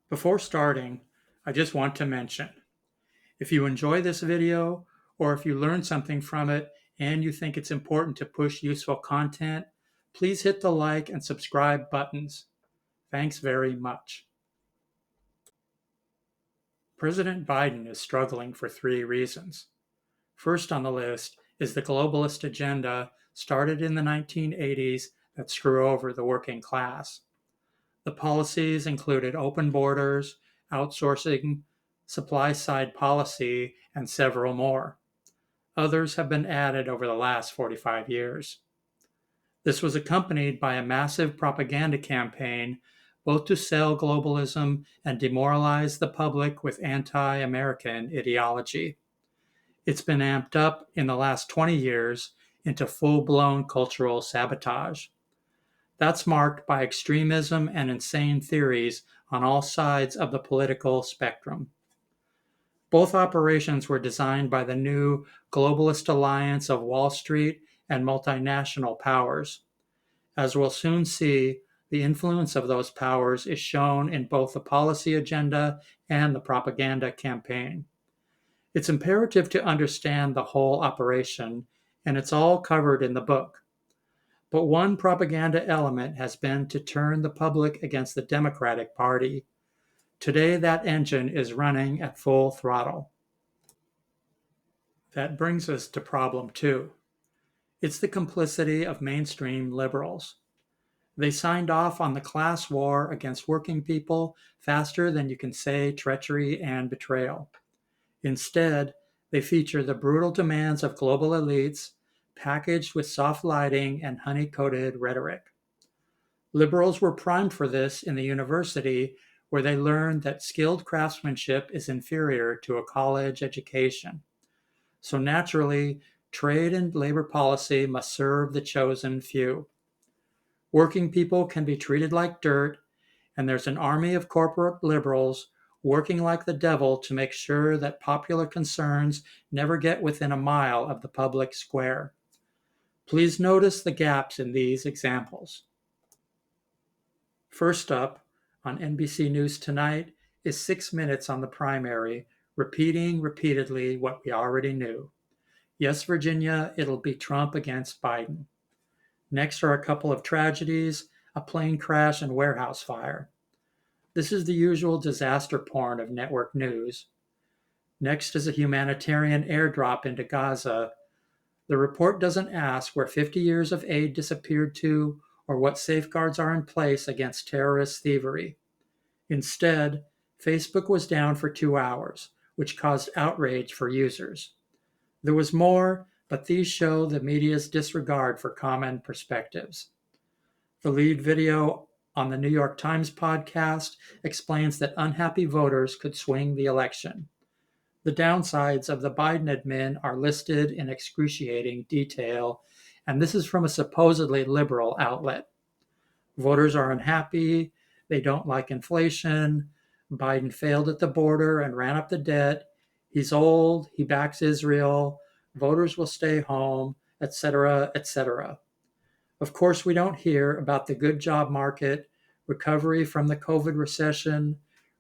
Before starting, I just want to mention, if you enjoy this video or if you learn something from it and you think it's important to push useful content, please hit the like and subscribe buttons. Thanks very much. President Biden is struggling for three reasons. First on the list is the globalist agenda started in the 1980s that screw over the working class. The policies included open borders, outsourcing, supply side policy, and several more. Others have been added over the last 45 years. This was accompanied by a massive propaganda campaign, both to sell globalism and demoralize the public with anti American ideology. It's been amped up in the last 20 years into full blown cultural sabotage. That's marked by extremism and insane theories on all sides of the political spectrum. Both operations were designed by the new globalist alliance of Wall Street and multinational powers. As we'll soon see, the influence of those powers is shown in both the policy agenda and the propaganda campaign. It's imperative to understand the whole operation, and it's all covered in the book. But one propaganda element has been to turn the public against the Democratic Party. Today, that engine is running at full throttle. That brings us to problem two. It's the complicity of mainstream liberals. They signed off on the class war against working people faster than you can say treachery and betrayal. Instead, they feature the brutal demands of global elites packaged with soft lighting and honey-coated rhetoric. Liberals were primed for this in the university, where they learned that skilled craftsmanship is inferior to a college education. So naturally, trade and labor policy must serve the chosen few. Working people can be treated like dirt, and there's an army of corporate liberals working like the devil to make sure that popular concerns never get within a mile of the public square. Please notice the gaps in these examples. First up, on NBC News tonight, is 6 minutes on the primary, repeating repeatedly what we already knew. Yes, Virginia, it'll be Trump against Biden. Next are a couple of tragedies, a plane crash and warehouse fire. This is the usual disaster porn of network news. Next is a humanitarian airdrop into Gaza. The report doesn't ask where 50 years of aid disappeared to or what safeguards are in place against terrorist thievery. Instead, Facebook was down for 2 hours, which caused outrage for users. There was more, but these show the media's disregard for common perspectives. The lead video on the New York Times podcast explains that unhappy voters could swing the election. The downsides of the Biden admin are listed in excruciating detail, and this is from a supposedly liberal outlet. Voters are unhappy, they don't like inflation, Biden failed at the border and ran up the debt, he's old, he backs Israel, voters will stay home, etc., etc. Of course, we don't hear about the good job market, recovery from the COVID recession,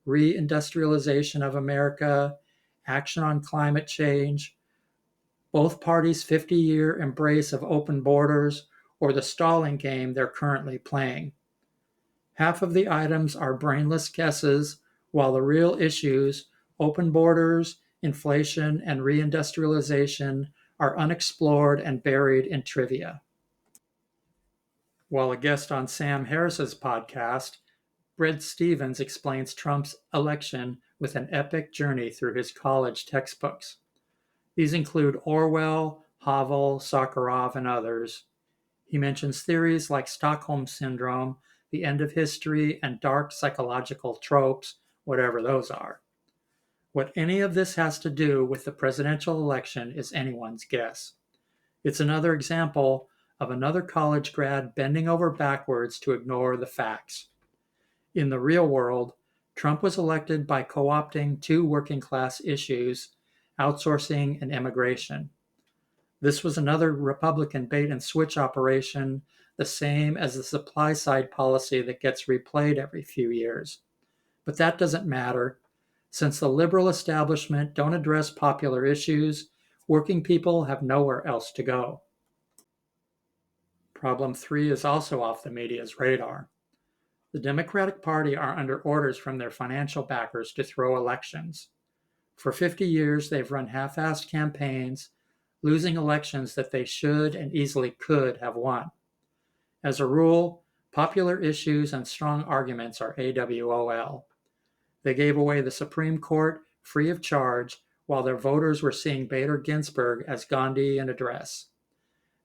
reindustrialization of America, action on climate change, both parties' 50-year embrace of open borders, or the stalling game they're currently playing. Half of the items are brainless guesses, while the real issues, open borders, inflation, and reindustrialization, are unexplored and buried in trivia. While a guest on Sam Harris's podcast, Bret Stephens explains Trump's election with an epic journey through his college textbooks. These include Orwell, Havel, Sakharov, and others. He mentions theories like Stockholm Syndrome, the end of history, and dark psychological tropes, whatever those are. What any of this has to do with the presidential election is anyone's guess. It's another example of another college grad bending over backwards to ignore the facts. In the real world, Trump was elected by co-opting two working class issues, outsourcing and immigration. This was another Republican bait and switch operation, the same as the supply side policy that gets replayed every few years. But that doesn't matter. Since the liberal establishment don't address popular issues, working people have nowhere else to go. Problem 3 is also off the media's radar. The Democratic Party are under orders from their financial backers to throw elections. For 50 years, they've run half-assed campaigns, losing elections that they should and easily could have won. As a rule, popular issues and strong arguments are AWOL. They gave away the Supreme Court free of charge while their voters were seeing Bader Ginsburg as Gandhi in a dress.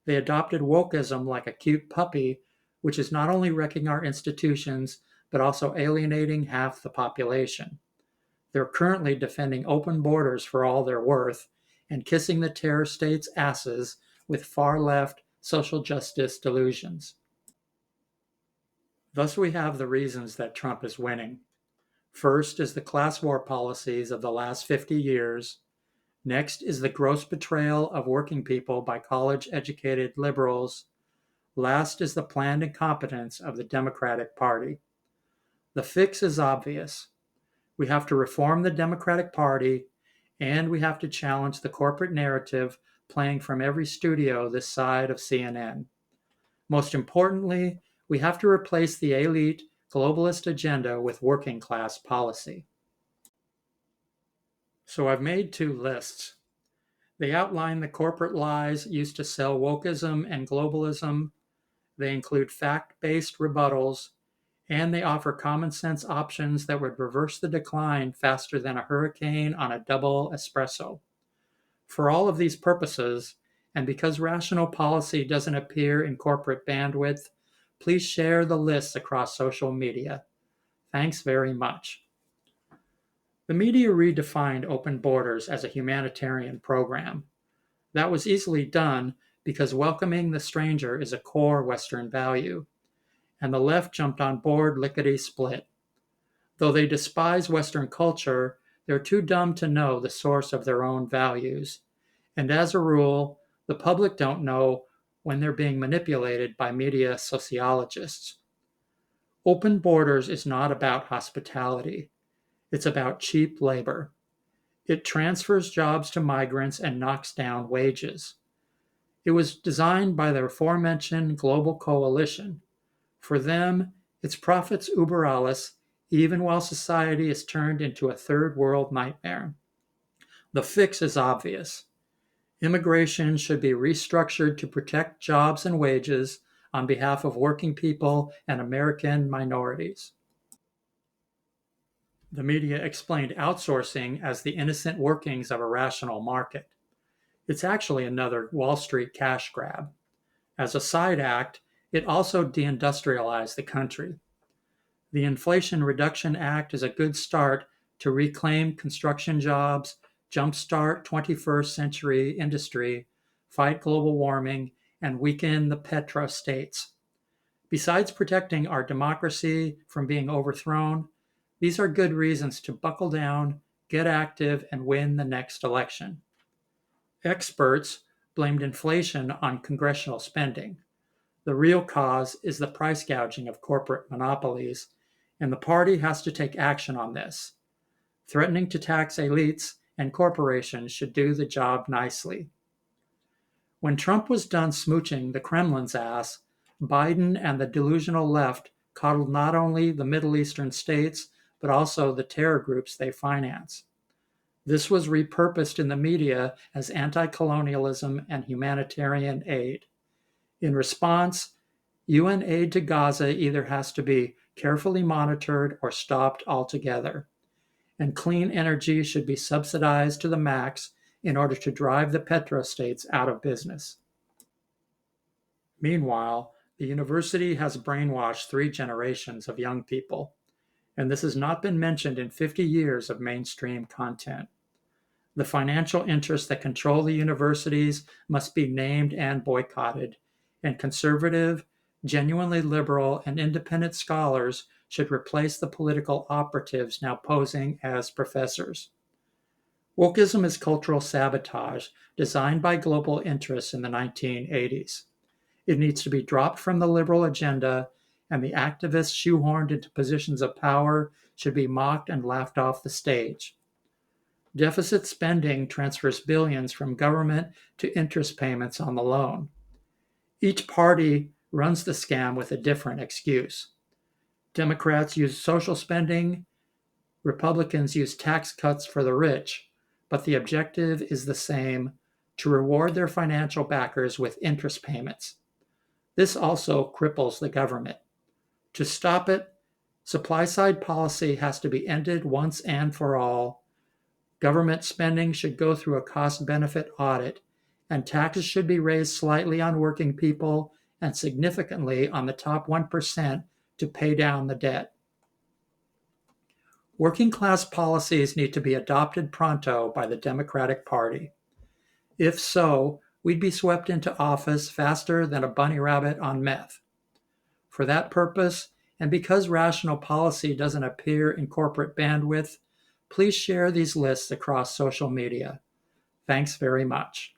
They adopted wokeism like a cute puppy, which is not only wrecking our institutions, but also alienating half the population. They're currently defending open borders for all they're worth and kissing the terror states' asses with far-left social justice delusions. Thus, we have the reasons that Trump is winning. First is the class war policies of the last 50 years. Next is the gross betrayal of working people by college-educated liberals. Last is the planned incompetence of the Democratic Party. The fix is obvious. We have to reform the Democratic Party, and we have to challenge the corporate narrative playing from every studio this side of CNN. Most importantly, we have to replace the elite globalist agenda with working class policy. So I've made 2 lists. They outline the corporate lies used to sell wokeism and globalism. They include fact-based rebuttals, and they offer common sense options that would reverse the decline faster than a hurricane on a double espresso. For all of these purposes, and because rational policy doesn't appear in corporate bandwidth, please share the lists across social media. Thanks very much. The media redefined open borders as a humanitarian program. That was easily done because welcoming the stranger is a core Western value, and the left jumped on board lickety-split. Though they despise Western culture, they're too dumb to know the source of their own values, and as a rule, the public don't know when they're being manipulated by media sociologists. Open borders is not about hospitality. It's about cheap labor. It transfers jobs to migrants and knocks down wages. It was designed by the aforementioned global coalition. For them, it's profits uber alles, even while society is turned into a third world nightmare. The fix is obvious. Immigration should be restructured to protect jobs and wages on behalf of working people and American minorities. The media explained outsourcing as the innocent workings of a rational market. It's actually another Wall Street cash grab. As a side act, it also deindustrialized the country. The Inflation Reduction Act is a good start to reclaim construction jobs, jumpstart 21st century industry, fight global warming, and weaken the petrostates. Besides protecting our democracy from being overthrown, these are good reasons to buckle down, get active, and win the next election. Experts blamed inflation on congressional spending. The real cause is the price gouging of corporate monopolies, and the party has to take action on this. Threatening to tax elites and corporations should do the job nicely. When Trump was done smooching the Kremlin's ass, Biden and the delusional left coddled not only the Middle Eastern states, but also the terror groups they finance. This was repurposed in the media as anti-colonialism and humanitarian aid. In response, UN aid to Gaza either has to be carefully monitored or stopped altogether, and clean energy should be subsidized to the max in order to drive the petrostates out of business. Meanwhile, the university has brainwashed 3 generations of young people, and this has not been mentioned in 50 years of mainstream content. The financial interests that control the universities must be named and boycotted, and conservative, genuinely liberal, and independent scholars should replace the political operatives now posing as professors. Wokeism is cultural sabotage designed by global interests in the 1980s. It needs to be dropped from the liberal agenda, and the activists shoehorned into positions of power should be mocked and laughed off the stage. Deficit spending transfers billions from government to interest payments on the loan. Each party runs the scam with a different excuse. Democrats use social spending, Republicans use tax cuts for the rich, but the objective is the same: to reward their financial backers with interest payments. This also cripples the government. To stop it, supply side policy has to be ended once and for all. Government spending should go through a cost benefit audit, and taxes should be raised slightly on working people and significantly on the top 1% to pay down the debt. Working class policies need to be adopted pronto by the Democratic Party. If so, we'd be swept into office faster than a bunny rabbit on meth. For that purpose, and because rational policy doesn't appear in corporate bandwidth, please share these lists across social media. Thanks very much.